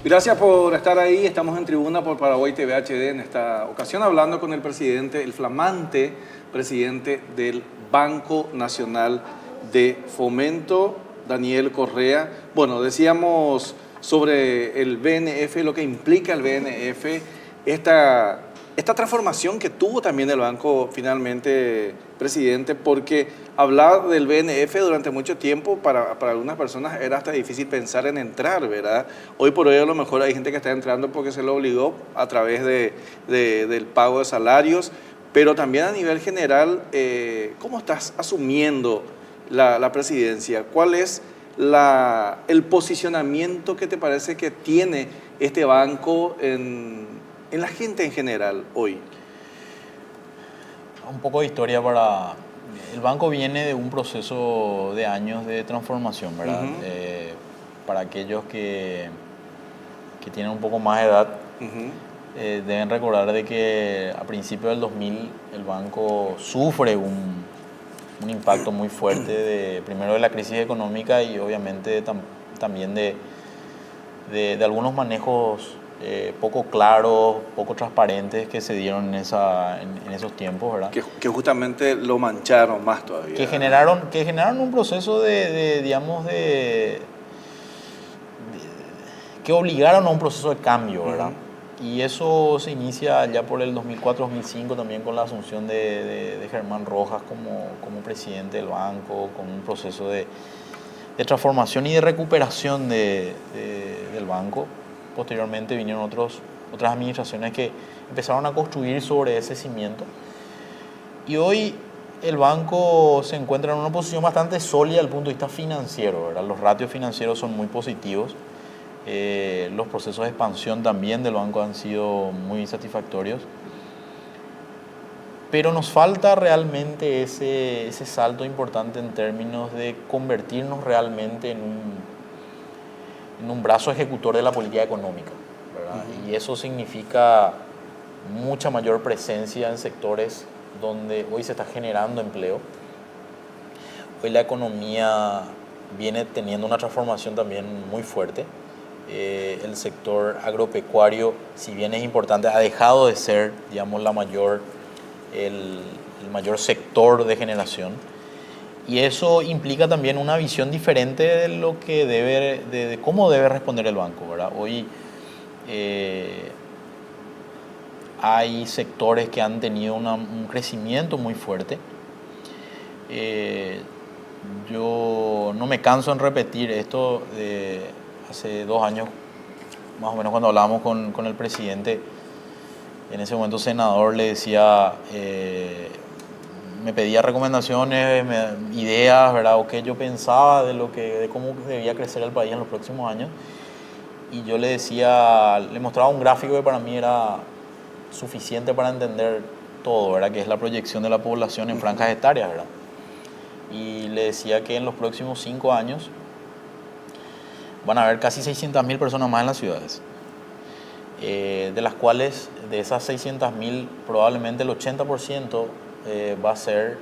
Gracias por estar ahí. Estamos en Tribuna por Paraguay TV HD en esta ocasión hablando con el presidente, el flamante presidente del Banco Nacional de Fomento, Daniel Correa. Bueno, decíamos sobre el BNF, lo que implica el BNF, esta transformación que tuvo también el banco finalmente, presidente, porque hablar del BNF durante mucho tiempo para algunas personas era hasta difícil pensar en entrar, ¿verdad? Hoy por hoy a lo mejor hay gente que está entrando porque se lo obligó a través del pago de salarios, pero también a nivel general, ¿cómo estás asumiendo la presidencia? ¿Cuál es el posicionamiento que te parece que tiene este banco en la gente en general hoy? Un poco de historia para... El banco viene de un proceso de años de transformación, ¿verdad? Para aquellos que tienen un poco más de edad, deben recordar de que a principios del 2000 el banco sufre un impacto muy fuerte, primero de la crisis económica y obviamente también de algunos manejos poco claros, poco transparentes que se dieron en esos tiempos, ¿verdad? Que justamente lo mancharon más todavía. Que generaron un proceso digamos, que obligaron a un proceso de cambio, ¿verdad? Y eso se inicia ya por el 2004-2005 también con la asunción de Germán Rojas como presidente del banco, con un proceso de transformación y de recuperación del banco. Posteriormente vinieron otras administraciones que empezaron a construir sobre ese cimiento. Y hoy el banco se encuentra en una posición bastante sólida desde el punto de vista financiero, ¿verdad? Los ratios financieros son muy positivos. Los procesos de expansión también del banco han sido muy satisfactorios. Pero nos falta realmente ese salto importante en términos de convertirnos realmente en un brazo ejecutor de la política económica, ¿verdad? Y eso significa mucha mayor presencia en sectores donde hoy se está generando empleo. Hoy la economía viene teniendo una transformación también muy fuerte. El sector agropecuario, si bien es importante, ha dejado de ser, digamos, el mayor sector de generación. Y eso implica también una visión diferente de lo que de cómo debe responder el banco, ¿verdad? Hoy hay sectores que han tenido un crecimiento muy fuerte. Yo no me canso en repetir esto. Hace 2 años, más o menos, cuando hablábamos con el presidente, en ese momento senador, le decía... me pedía recomendaciones, ideas, ¿verdad? O qué yo pensaba de cómo debía crecer el país en los próximos años. Y yo le decía, le mostraba un gráfico que para mí era suficiente para entender todo, ¿verdad? Que es la proyección de la población en franjas etarias, ¿verdad? Y le decía que en los próximos 5 años van a haber casi 600.000 personas más en las ciudades. De las cuales, de esas 600.000, probablemente el 80% va a ser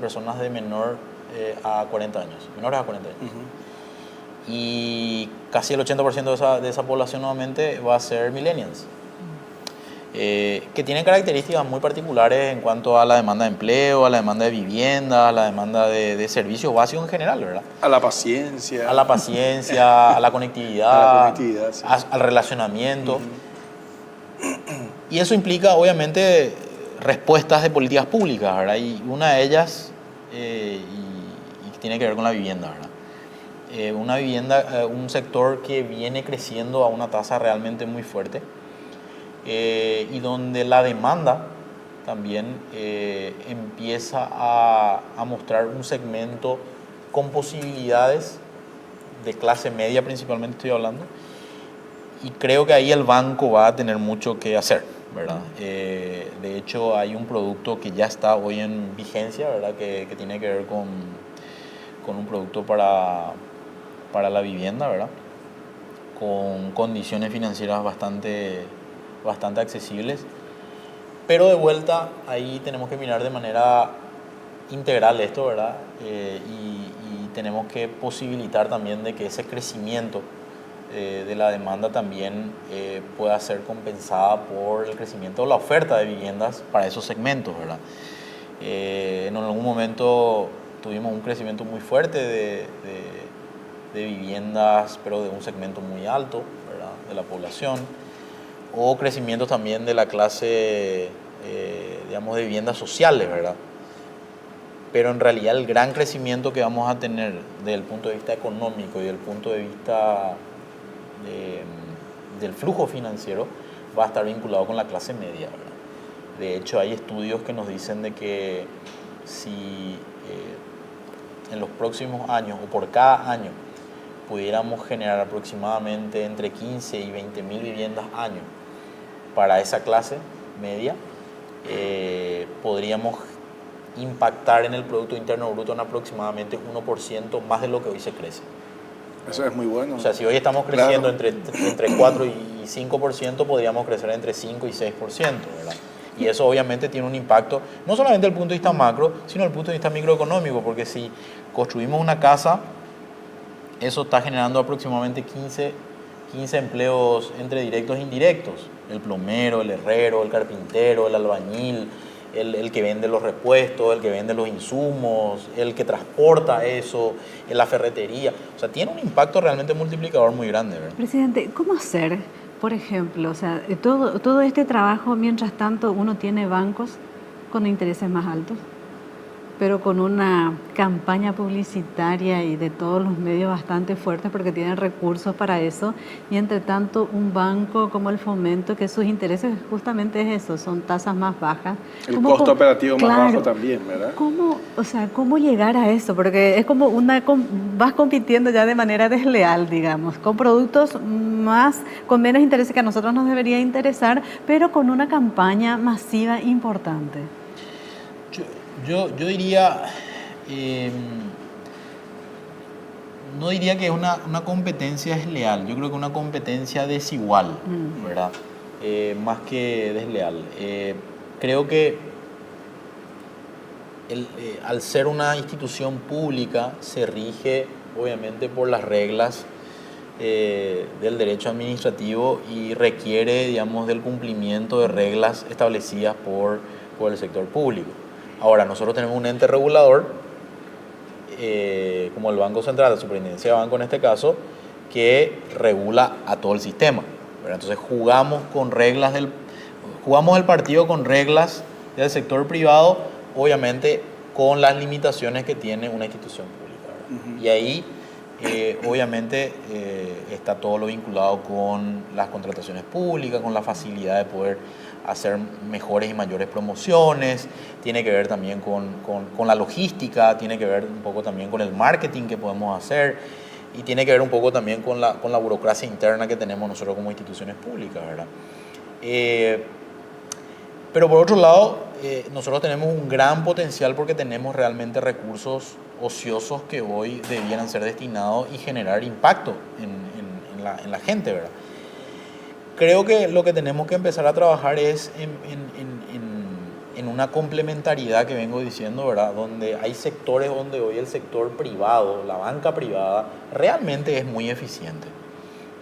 personas de menores a 40 años. Y casi el 80% de esa población nuevamente va a ser millennials, que tienen características muy particulares en cuanto a la demanda de empleo, a la demanda de vivienda, a la demanda de servicios básicos en general, ¿verdad? A la paciencia. A la paciencia, a la conectividad, sí. Al relacionamiento. Y eso implica, obviamente, respuestas de políticas públicas, ¿verdad? Y una de ellas y tiene que ver con la vivienda, ¿verdad? Un sector que viene creciendo a una tasa realmente muy fuerte y donde la demanda también empieza a mostrar un segmento con posibilidades de clase media, principalmente estoy hablando, y creo que ahí el banco va a tener mucho que hacer, ¿verdad? De hecho, hay un producto que ya está hoy en vigencia, ¿verdad? Que tiene que ver con un producto para la vivienda, ¿verdad? Con condiciones financieras bastante accesibles. Pero de vuelta, ahí tenemos que mirar de manera integral esto, ¿verdad? Y tenemos que posibilitar también de que ese crecimiento de la demanda también pueda ser compensada por el crecimiento de la oferta de viviendas para esos segmentos, ¿verdad? En algún momento tuvimos un crecimiento muy fuerte de viviendas, pero de un segmento muy alto, ¿verdad?, de la población, o crecimiento también de la clase, digamos, de viviendas sociales, ¿verdad? Pero en realidad el gran crecimiento que vamos a tener desde el punto de vista económico y desde el punto de vista del flujo financiero va a estar vinculado con la clase media, ¿verdad? De hecho, hay estudios que nos dicen de que si en los próximos años o por cada año pudiéramos generar aproximadamente entre 15 y 20 mil viviendas año para esa clase media, podríamos impactar en el Producto Interno Bruto en aproximadamente 1% más de lo que hoy se crece. Eso es muy bueno. O sea, si hoy estamos creciendo entre 4 y 5%, podríamos crecer entre 5 y 6%, ¿verdad? Y eso obviamente tiene un impacto, no solamente desde el punto de vista macro, sino desde el punto de vista microeconómico, porque si construimos una casa, eso está generando aproximadamente 15 empleos entre directos e indirectos. El plomero, el herrero, el carpintero, el albañil, el que vende los repuestos, el que vende los insumos, el que transporta eso, en la ferretería. O sea, tiene un impacto realmente multiplicador muy grande, ¿verdad? Presidente, ¿cómo hacer, por ejemplo, o sea, todo este trabajo, mientras tanto uno tiene bancos con intereses más altos, pero con una campaña publicitaria y de todos los medios bastante fuertes porque tienen recursos para eso, y entre tanto un banco como el Fomento, que sus intereses justamente es eso, son tasas más bajas. El costo operativo más bajo también, ¿verdad? ¿Cómo llegar a eso? Porque es como vas compitiendo ya de manera desleal, digamos, con productos con menos intereses que a nosotros nos debería interesar, pero con una campaña masiva importante. Yo diría, no diría que es una competencia desleal, yo creo que una competencia desigual, ¿verdad? Más que desleal. Creo que al ser una institución pública se rige obviamente por las reglas del derecho administrativo y requiere, digamos, del cumplimiento de reglas establecidas por el sector público. Ahora, nosotros tenemos un ente regulador, como el Banco Central, la Superintendencia de Banco en este caso, que regula a todo el sistema, ¿verdad? Entonces jugamos el partido con reglas del sector privado, obviamente con las limitaciones que tiene una institución pública, ¿verdad? Y ahí, obviamente, está todo lo vinculado con las contrataciones públicas, con la facilidad de poder hacer mejores y mayores promociones, tiene que ver también con la logística, tiene que ver un poco también con el marketing que podemos hacer y tiene que ver un poco también con la burocracia interna que tenemos nosotros como instituciones públicas, ¿verdad? Pero por otro lado, nosotros tenemos un gran potencial porque tenemos realmente recursos ociosos que hoy debieran ser destinados y generar impacto en la gente, ¿verdad? Creo que lo que tenemos que empezar a trabajar es en una complementariedad que vengo diciendo, ¿verdad? Donde hay sectores donde hoy el sector privado, la banca privada, realmente es muy eficiente.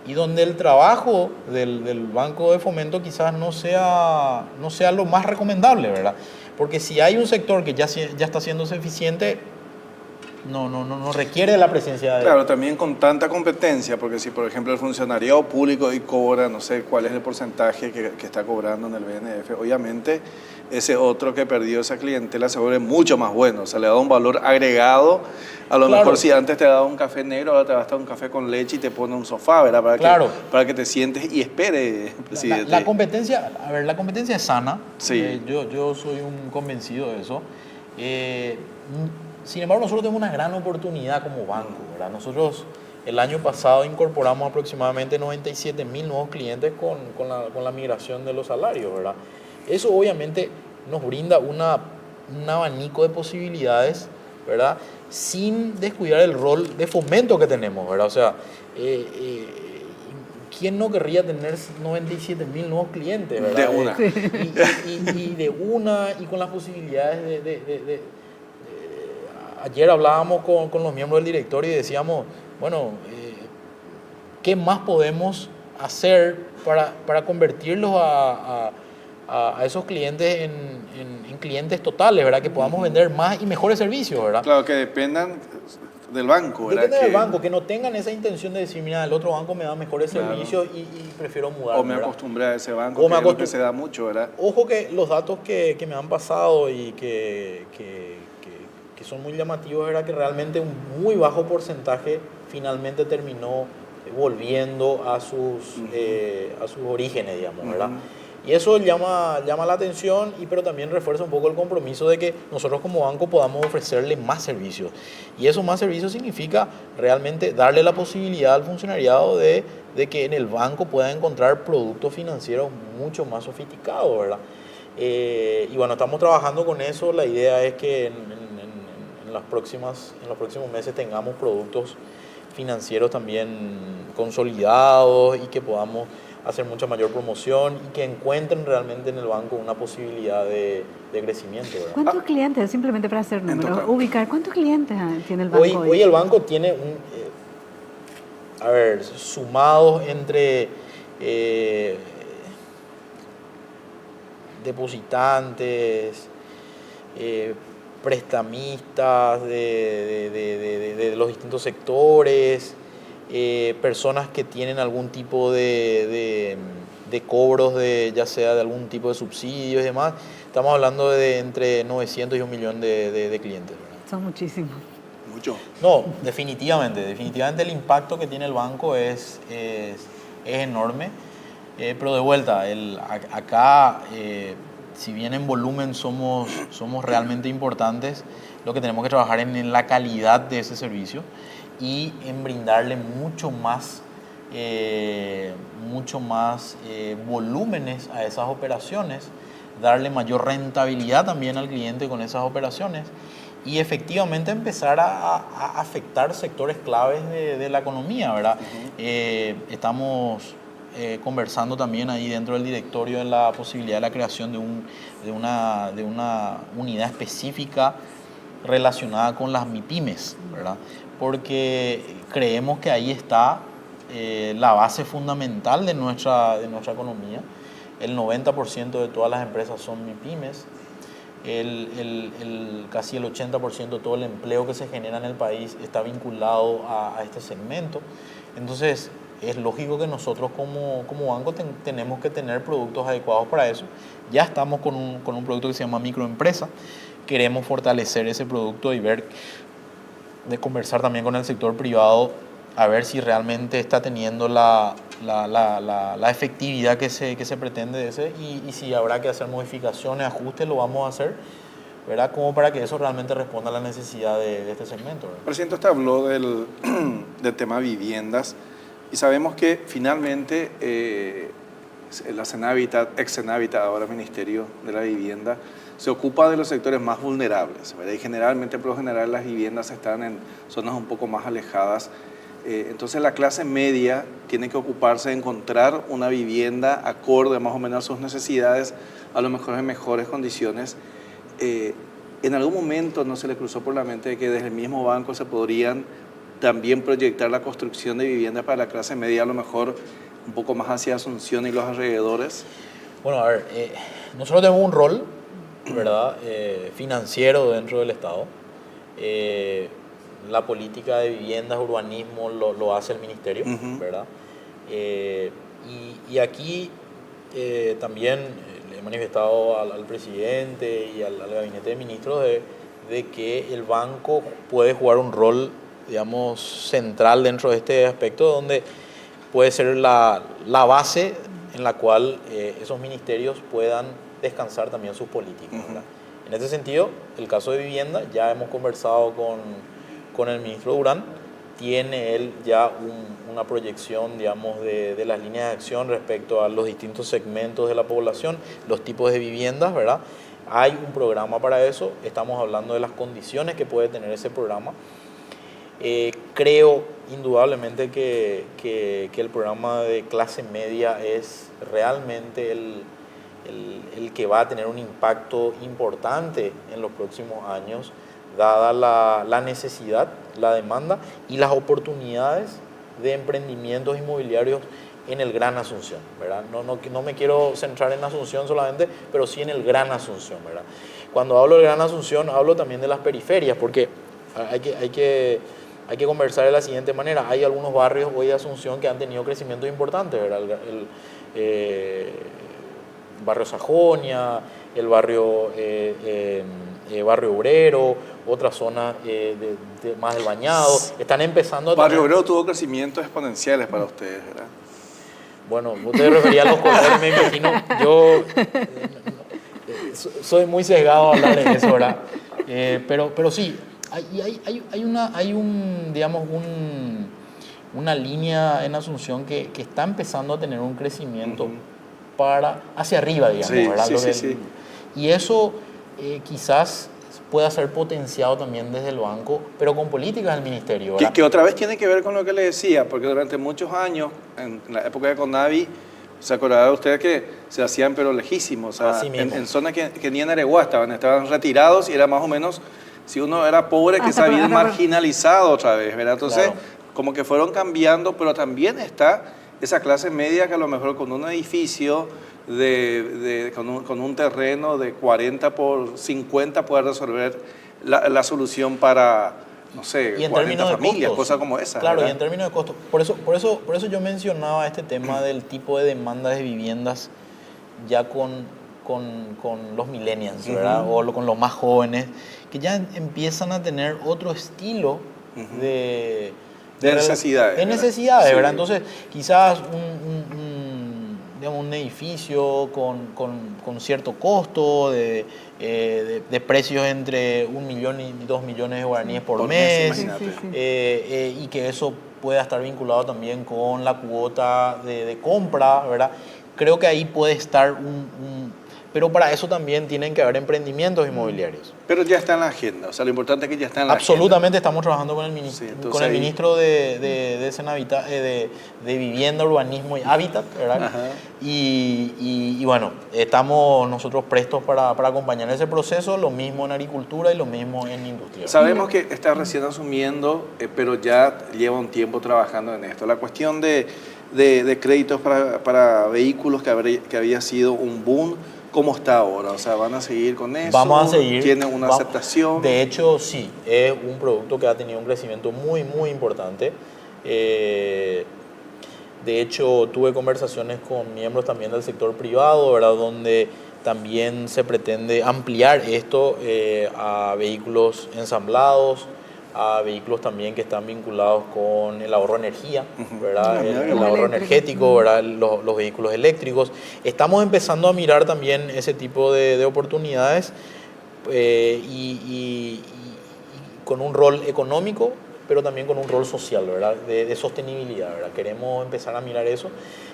Y donde el trabajo del Banco de Fomento quizás no sea lo más recomendable, ¿verdad? Porque si hay un sector que ya está haciéndose eficiente, no requiere la presencia de... Claro, también con tanta competencia, porque si por ejemplo el funcionariado público hoy cobra, no sé cuál es el porcentaje que está cobrando en el BNDES, obviamente ese otro que perdió esa clientela se vuelve mucho más bueno, o sea, le da un valor agregado, a lo mejor si antes te daba un café negro, ahora te va a dar un café con leche y te pone un sofá, ¿verdad? Para que te sientes y espere, presidente. La competencia, la competencia es sana, sí. Yo soy un convencido de eso. Sin embargo, nosotros tenemos una gran oportunidad como banco, ¿verdad? Nosotros el año pasado incorporamos aproximadamente 97.000 nuevos clientes con la migración de los salarios, ¿verdad? Eso obviamente nos brinda un abanico de posibilidades, ¿verdad? Sin descuidar el rol de fomento que tenemos, ¿verdad? O sea, ¿quién no querría tener 97.000 nuevos clientes, ¿verdad? De una. Y con las posibilidades Ayer hablábamos con los miembros del directorio y decíamos, bueno, qué más podemos hacer para convertirlos a esos clientes en clientes totales, ¿verdad? Que podamos vender más y mejores servicios, ¿verdad? Claro, que dependan del banco, ¿verdad? Depende del banco, que no tengan esa intención de decir, mira, el otro banco me da mejores servicios y prefiero mudarme. O me ¿verdad? acostumbré a ese banco, O que me es lo que se da mucho, ¿verdad? Ojo que los datos que me han pasado y que son muy llamativos era que realmente un muy bajo porcentaje finalmente terminó volviendo a sus orígenes, digamos, ¿verdad? Y eso llama la atención, pero también refuerza un poco el compromiso de que nosotros como banco podamos ofrecerle más servicios. Y esos más servicios significa realmente darle la posibilidad al funcionariado de que en el banco pueda encontrar productos financieros mucho más sofisticados, ¿verdad? Y bueno, estamos trabajando con eso. La idea es que en los próximos meses tengamos productos financieros también consolidados y que podamos hacer mucha mayor promoción y que encuentren realmente en el banco una posibilidad de crecimiento, ¿verdad? ¿Cuántos clientes, simplemente para hacer números, ubicar, cuántos clientes tiene el banco hoy el banco tiene sumados entre depositantes, prestamistas de los distintos sectores, personas que tienen algún tipo de cobros, ya sea de algún tipo de subsidios y demás. Estamos hablando de entre 900 y 1 millón de clientes, ¿verdad? Son muchísimos. Mucho. No, definitivamente el impacto que tiene el banco es enorme, pero de vuelta, acá, si bien en volumen somos realmente importantes, lo que tenemos que trabajar en la calidad de ese servicio y en brindarle mucho más volúmenes a esas operaciones, darle mayor rentabilidad también al cliente con esas operaciones y efectivamente empezar a afectar sectores claves de la economía, ¿verdad? Estamos conversando también ahí dentro del directorio en la posibilidad de la creación de una unidad específica relacionada con las MIPYMES, ¿verdad? Porque creemos que ahí está la base fundamental de nuestra economía. El 90% de todas las empresas son MIPYMES. Casi el 80% de todo el empleo que se genera en el país está vinculado a este segmento. Entonces, es lógico que nosotros como banco tenemos que tener productos adecuados para eso. Ya estamos con un producto que se llama microempresa. Queremos fortalecer ese producto y de conversar también con el sector privado a ver si realmente está teniendo la efectividad que se pretende de ese y si habrá que hacer modificaciones, ajustes, lo vamos a hacer, ¿verdad? Como para que eso realmente responda a la necesidad de este segmento, ¿verdad? Presidente, usted habló del tema viviendas y sabemos que finalmente la Senavitat, ex Senavitat, ahora Ministerio de la Vivienda, se ocupa de los sectores más vulnerables, ¿verdad? Y generalmente, por lo general, las viviendas están en zonas un poco más alejadas. Entonces la clase media tiene que ocuparse de encontrar una vivienda acorde más o menos a sus necesidades, a lo mejor en mejores condiciones. ¿En algún momento no se le cruzó por la mente de que desde el mismo banco se podrían también proyectar la construcción de viviendas para la clase media, a lo mejor un poco más hacia Asunción y los alrededores? Bueno, a ver, nosotros tenemos un rol, ¿verdad? Financiero dentro del Estado. La política de viviendas, urbanismo, lo hace el Ministerio, ¿verdad? Y aquí también le he manifestado al presidente y al gabinete de ministros de que el banco puede jugar un rol, digamos, central dentro de este aspecto, donde puede ser la base en la cual esos ministerios puedan descansar también sus políticas, ¿verdad? En ese sentido, el caso de vivienda, ya hemos conversado con el ministro Durán, tiene él ya una proyección, digamos, de las líneas de acción respecto a los distintos segmentos de la población, los tipos de viviendas, ¿verdad? Hay un programa para eso, estamos hablando de las condiciones que puede tener ese programa. Creo indudablemente que el programa de clase media es realmente el que va a tener un impacto importante en los próximos años, dada la necesidad, la demanda y las oportunidades de emprendimientos inmobiliarios en el Gran Asunción, ¿verdad? No me quiero centrar en Asunción solamente, pero sí en el Gran Asunción, ¿verdad? Cuando hablo del Gran Asunción, hablo también de las periferias, porque hay que conversar de la siguiente manera. Hay algunos barrios hoy de Asunción que han tenido crecimientos importantes, ¿verdad? El barrio Sajonia, el barrio Obrero, otra zona más del Bañado, están empezando a Barrio Obrero tuvo crecimientos exponenciales para ustedes, ¿verdad? Bueno, usted se refería a los colores, me imagino. Yo soy muy sesgado a hablar de eso, ¿verdad? Pero sí, hay una línea en Asunción que está empezando a tener un crecimiento hacia arriba, digamos, Sí, ¿verdad? sí. Y eso quizás pueda ser potenciado también desde el banco, pero con políticas del ministerio, ¿verdad? Que otra vez tiene que ver con lo que le decía, porque durante muchos años, en la época de Conavi, se acordará usted que se hacían pero lejísimos, o sea, en zonas que ni en Areguá estaban retirados y era más o menos, si uno era pobre, que se había marginalizado otra vez, ¿verdad? Entonces, Claro. como que fueron cambiando, pero también está esa clase media que a lo mejor con un edificio con un terreno de 40 por 50 puede resolver la solución para, no sé, Y en 40 términos de familias, costos, cosas como esa. Claro, ¿verdad? y en términos de costos. Por eso yo mencionaba este tema del tipo de demanda de viviendas ya con los millennials, ¿verdad? O con los más jóvenes, que ya empiezan a tener otro estilo de necesidades. De necesidades, Sí. ¿verdad? Entonces, quizás digamos, un edificio con cierto costo, de precios entre 1 millón y 2 millones de guaraníes por mes, imagínate. y que eso pueda estar vinculado también con la cuota de compra, ¿verdad? Creo que ahí puede estar pero para eso también tienen que haber emprendimientos inmobiliarios. Pero ya está en la agenda, o sea, lo importante es que ya está en la Absolutamente, estamos trabajando con el ministro, Sí, entonces con el ahí- ministro de Vivienda, Urbanismo y Hábitat, ¿verdad? Ajá. Y bueno, estamos nosotros prestos para acompañar ese proceso, lo mismo en agricultura y lo mismo en industria. Sabemos que está recién asumiendo, pero ya lleva un tiempo trabajando en esto. La cuestión de créditos para vehículos que había sido un boom, ¿cómo está ahora? O sea, ¿van a seguir con eso? Vamos a seguir. ¿Tienen una aceptación? De hecho, sí, es un producto que ha tenido un crecimiento muy, muy importante. De hecho, tuve conversaciones con miembros también del sector privado, ¿verdad? Donde también se pretende ampliar esto a vehículos ensamblados, a vehículos también que están vinculados con el ahorro de energía, ¿verdad? El ahorro energético, ¿verdad? Los vehículos eléctricos. Estamos empezando a mirar también ese tipo de oportunidades y con un rol económico, pero también con un rol social, ¿verdad? De sostenibilidad, ¿verdad? Queremos empezar a mirar eso.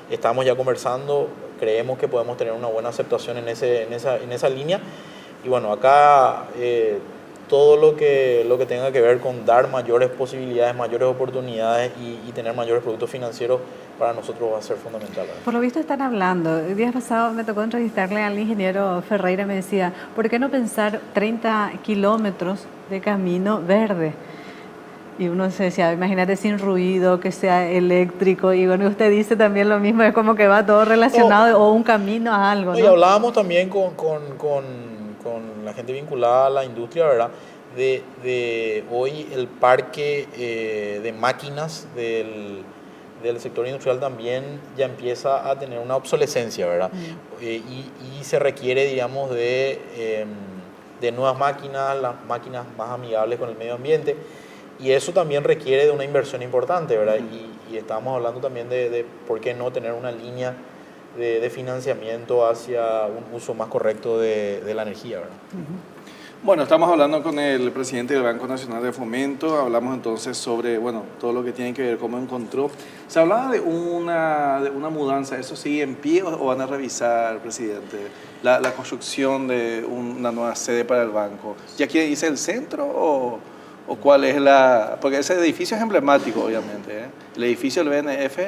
Estamos ya conversando, creemos que podemos tener una buena aceptación en esa línea. Y bueno, acá todo lo que tenga que ver con dar mayores posibilidades, mayores oportunidades y tener mayores productos financieros para nosotros va a ser fundamental, ¿verdad? Por lo visto están hablando. El día pasado me tocó entrevistarle al ingeniero Ferreira, me decía, ¿por qué no pensar 30 kilómetros de camino verde? Y uno se decía, imagínate sin ruido, que sea eléctrico. Y bueno, usted dice también lo mismo, es como que va todo relacionado o un camino a algo, ¿no? Y hablábamos también con la gente vinculada a la industria, ¿verdad? De hoy el parque de máquinas del sector industrial también ya empieza a tener una obsolescencia, ¿verdad? Y se requiere, digamos, de nuevas máquinas, las máquinas más amigables con el medio ambiente. Y eso también requiere de una inversión importante, ¿verdad? Y estamos hablando también de por qué no tener una línea de financiamiento hacia un uso más correcto de la energía, ¿verdad? Bueno, estamos hablando con el presidente del Banco Nacional de Fomento, hablamos entonces sobre, bueno, todo lo que tiene que ver cómo encontró. Se hablaba de una mudanza, ¿eso sigue en pie o van a revisar, presidente, la construcción de una nueva sede para el banco? ¿Ya quiere irse el centro o cuál es porque ese edificio es emblemático, obviamente, ¿eh? El edificio del BNF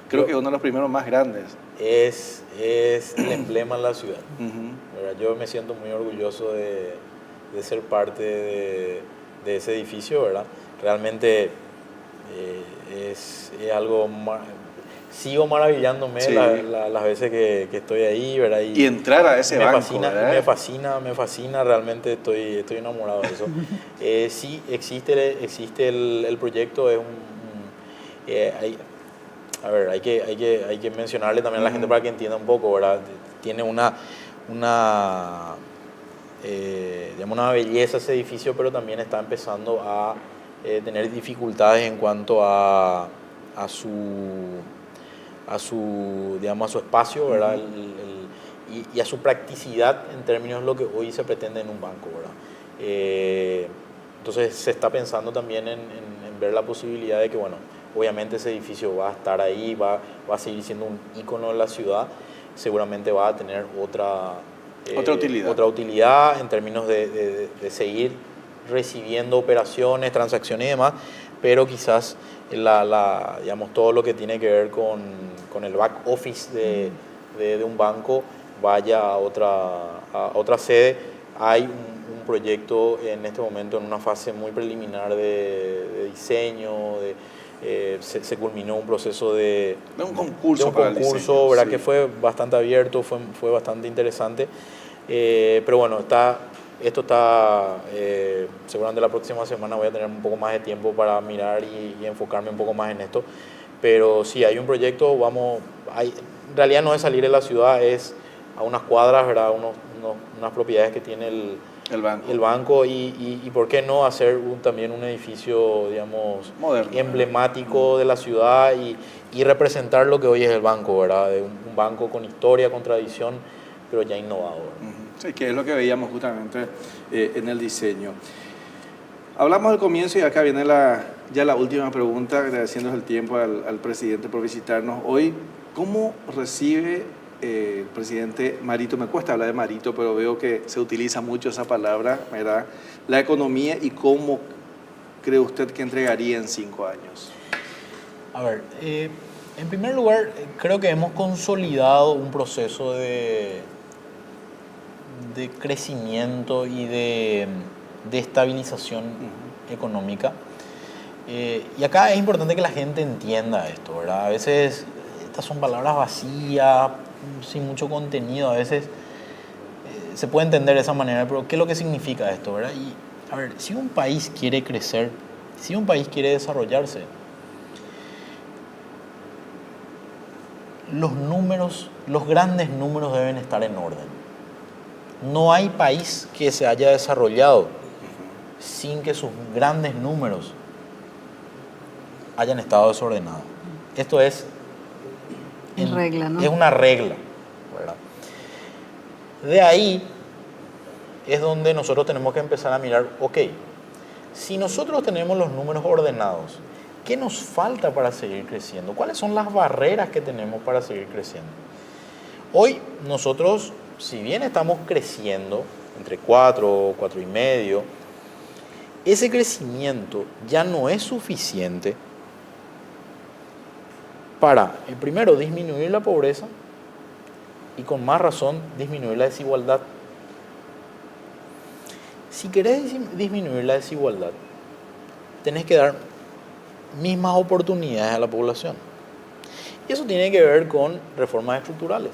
creo que es uno de los primeros más grandes. Es el emblema en la ciudad. Uh-huh. Yo me siento muy orgulloso de ser parte de ese edificio, ¿verdad? Realmente Es algo... Sigo maravillándome Sí. las veces que estoy ahí, ¿verdad? Y entrar a ese me banco, fascina, ¿verdad? me fascina, realmente estoy enamorado de eso. Sí, existe el proyecto, es a ver, hay que mencionarle también a la gente para que entienda un poco, ¿verdad? Tiene digamos una belleza ese edificio, pero también está empezando a tener dificultades en cuanto a digamos, a su espacio, ¿verdad? Y a su practicidad en términos de lo que hoy se pretende en un banco, ¿verdad? Entonces se está pensando también en ver la posibilidad de que, bueno, obviamente ese edificio va a estar ahí, va a seguir siendo un ícono de la ciudad, seguramente va a tener otra utilidad en términos de seguir recibiendo operaciones, transacciones y demás, pero quizás digamos, todo lo que tiene que ver con el back office de un banco vaya a otra sede. Hay un proyecto en este momento en una fase muy preliminar de diseño, se culminó un proceso de un concurso, para el diseño, ¿verdad? Sí. Que fue bastante abierto, fue bastante interesante, pero bueno, esto está, seguramente la próxima semana voy a tener un poco más de tiempo para mirar y enfocarme un poco más en esto, pero sí, hay un proyecto, en realidad no es salir de la ciudad, es a unas cuadras, ¿verdad? Unas propiedades que tiene el banco y por qué no hacer también un edificio, digamos, moderno, emblemático de la ciudad y representar lo que hoy es el banco, ¿verdad? De un banco con historia, con tradición, pero ya innovador. Sí, que es lo que veíamos justamente en el diseño. Hablamos al comienzo y acá viene ya la última pregunta, agradeciéndoles el tiempo al presidente por visitarnos hoy. ¿Cómo recibe el presidente Marito? Me cuesta hablar de Marito, pero veo que se utiliza mucho esa palabra, ¿verdad? La economía y cómo cree usted que entregaría en 5 años. A ver, en primer lugar, creo que hemos consolidado un proceso de crecimiento y de estabilización económica. Y acá es importante que la gente entienda esto, ¿verdad? A veces estas son palabras vacías, sin mucho contenido, a veces se puede entender de esa manera, pero ¿qué es lo que significa esto, verdad? Y, a ver, si un país quiere crecer, si un país quiere desarrollarse, los grandes números deben estar en orden. No hay país que se haya desarrollado sin que sus grandes números hayan estado desordenados. Esto es regla, ¿no? Es una regla, ¿verdad? De ahí es donde nosotros tenemos que empezar a mirar, ok, si nosotros tenemos los números ordenados, ¿qué nos falta para seguir creciendo? ¿Cuáles son las barreras que tenemos para seguir creciendo? Hoy nosotros, si bien estamos creciendo entre 4, 4,5, ese crecimiento ya no es suficiente para, primero, disminuir la pobreza y con más razón disminuir la desigualdad. Si querés disminuir la desigualdad, tenés que dar mismas oportunidades a la población. Y eso tiene que ver con reformas estructurales.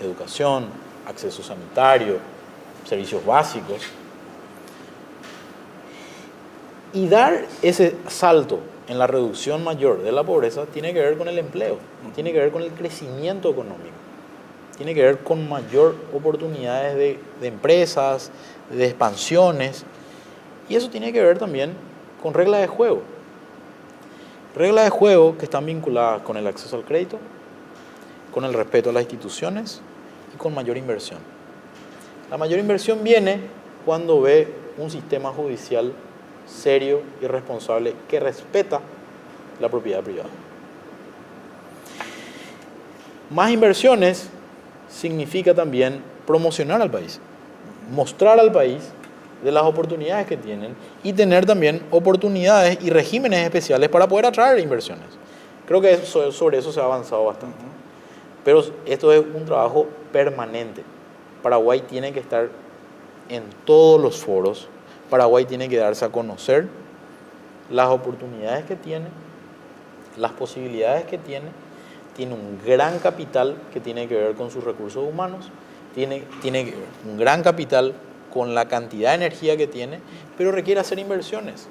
Educación, acceso sanitario, servicios básicos. Y dar ese salto en la reducción mayor de la pobreza tiene que ver con el empleo, tiene que ver con el crecimiento económico, tiene que ver con mayor oportunidades de empresas, de expansiones, y eso tiene que ver también con reglas de juego. Reglas de juego que están vinculadas con el acceso al crédito, con el respeto a las instituciones y con mayor inversión. La mayor inversión viene cuando ve un sistema judicial serio y responsable que respeta la propiedad privada. Más inversiones significa también promocionar al país, mostrar al país de las oportunidades que tienen y tener también oportunidades y regímenes especiales para poder atraer inversiones. Creo que sobre eso se ha avanzado bastante. Pero esto es un trabajo permanente. Paraguay tiene que estar en todos los foros. Paraguay tiene que darse a conocer las oportunidades que tiene, las posibilidades que tiene un gran capital que tiene que ver con sus recursos humanos, tiene que ver un gran capital con la cantidad de energía que tiene, pero requiere hacer inversiones.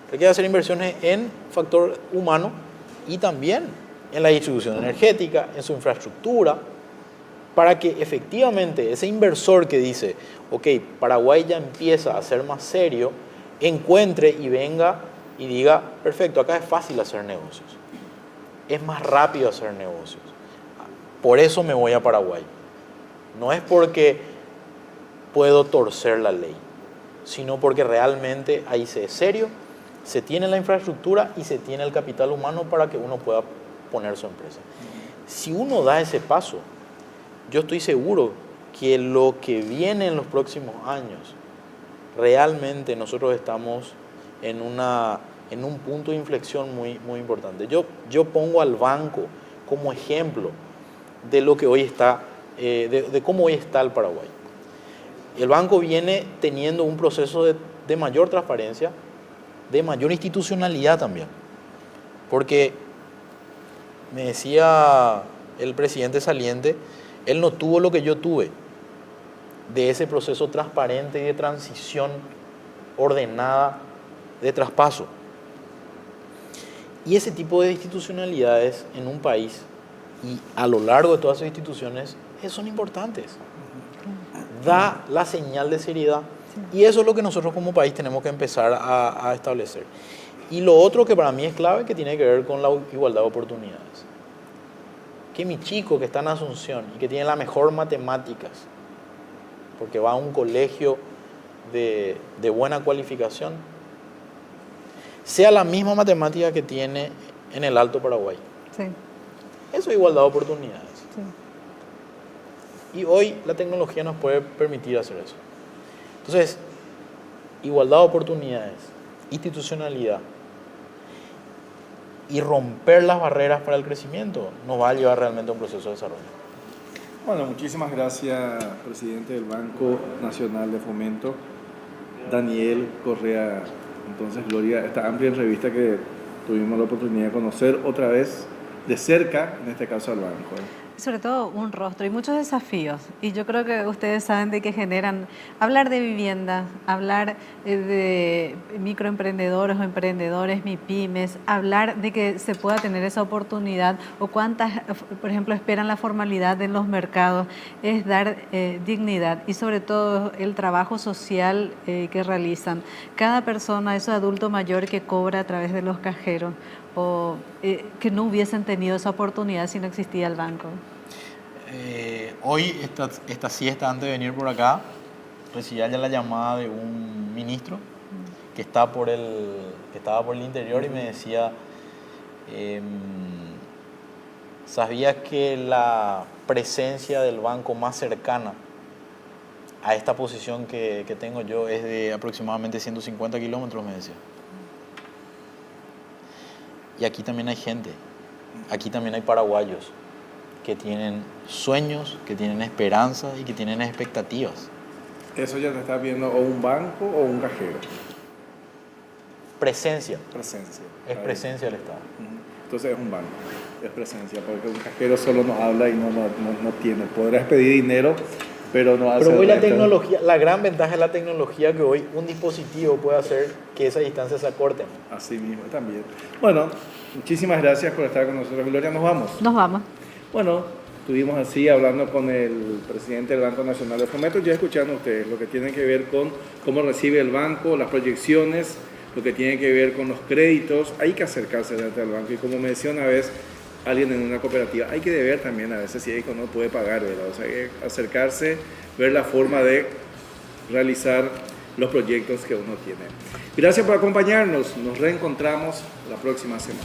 Requiere hacer inversiones en factor humano y también en la distribución energética, en su infraestructura, para que efectivamente ese inversor que dice, ok, Paraguay ya empieza a ser más serio, encuentre y venga y diga, perfecto, acá es fácil hacer negocios, es más rápido hacer negocios, por eso me voy a Paraguay. No es porque puedo torcer la ley, sino porque realmente ahí se es serio, se tiene la infraestructura y se tiene el capital humano para que uno pueda poner su empresa. Si uno da ese paso, yo estoy seguro que lo que viene en los próximos años, realmente nosotros estamos en un punto de inflexión muy, muy importante. Yo pongo al banco como ejemplo de lo que hoy está, de cómo hoy está el Paraguay. El banco viene teniendo un proceso de mayor transparencia, de mayor institucionalidad también. Porque me decía el presidente saliente, él no tuvo lo que yo tuve, de ese proceso transparente y de transición ordenada de traspaso. Y ese tipo de institucionalidades en un país y a lo largo de todas sus instituciones son importantes. Da la señal de seriedad. Y eso es lo que nosotros como país tenemos que empezar a establecer. Y lo otro que para mí es clave, que tiene que ver con la igualdad de oportunidades. Que mi chico que está en Asunción y que tiene la mejor matemáticas, porque va a un colegio de buena cualificación, sea la misma matemática que tiene en el Alto Paraguay. Sí. Eso es igualdad de oportunidades. Sí. Y hoy la tecnología nos puede permitir hacer eso. Entonces, igualdad de oportunidades, institucionalidad y romper las barreras para el crecimiento nos va a llevar realmente a un proceso de desarrollo. Bueno, muchísimas gracias, presidente del Banco Nacional de Fomento, Daniel Correa. Entonces, Gloria, esta amplia entrevista que tuvimos la oportunidad de conocer otra vez de cerca, en este caso al banco. Sobre todo un rostro y muchos desafíos. Y yo creo que ustedes saben de qué generan hablar de vivienda, hablar de microemprendedores o emprendedores, MIPYMES, hablar de que se pueda tener esa oportunidad o cuántas, por ejemplo, esperan la formalidad en los mercados, es dar dignidad y sobre todo el trabajo social que realizan. Cada persona, ese adulto mayor que cobra a través de los cajeros, o que no hubiesen tenido esa oportunidad si no existía el banco. Hoy, esta siesta, antes de venir por acá, recibía ya la llamada de un ministro que estaba por el interior y me decía, ¿sabías que la presencia del banco más cercana a esta posición que tengo yo es de aproximadamente 150 kilómetros? Me decía. Y aquí también hay gente, aquí también hay paraguayos que tienen sueños, que tienen esperanzas y que tienen expectativas. Eso ya te está viendo o un banco o un cajero. Presencia. Presencia. Es presencia del Estado. Entonces es un banco, es presencia, porque un cajero solo nos habla y no tiene. Podrás pedir dinero, pero no hace. Pero hoy la tecnología, la gran ventaja es la tecnología, que hoy un dispositivo puede hacer que esa distancia se acorte. Así mismo también. Bueno, muchísimas gracias por estar con nosotros, Gloria. Nos vamos. Nos vamos. Bueno, estuvimos así hablando con el presidente del Banco Nacional de Fomento. Ya escucharon ustedes lo que tiene que ver con cómo recibe el banco, las proyecciones, lo que tiene que ver con los créditos. Hay que acercarse delante del banco y, como me decía una vez alguien en una cooperativa, hay que deber también a veces si hay que no puede pagar, ¿verdad? O sea, hay que acercarse, ver la forma de realizar los proyectos que uno tiene. Gracias por acompañarnos. Nos reencontramos la próxima semana.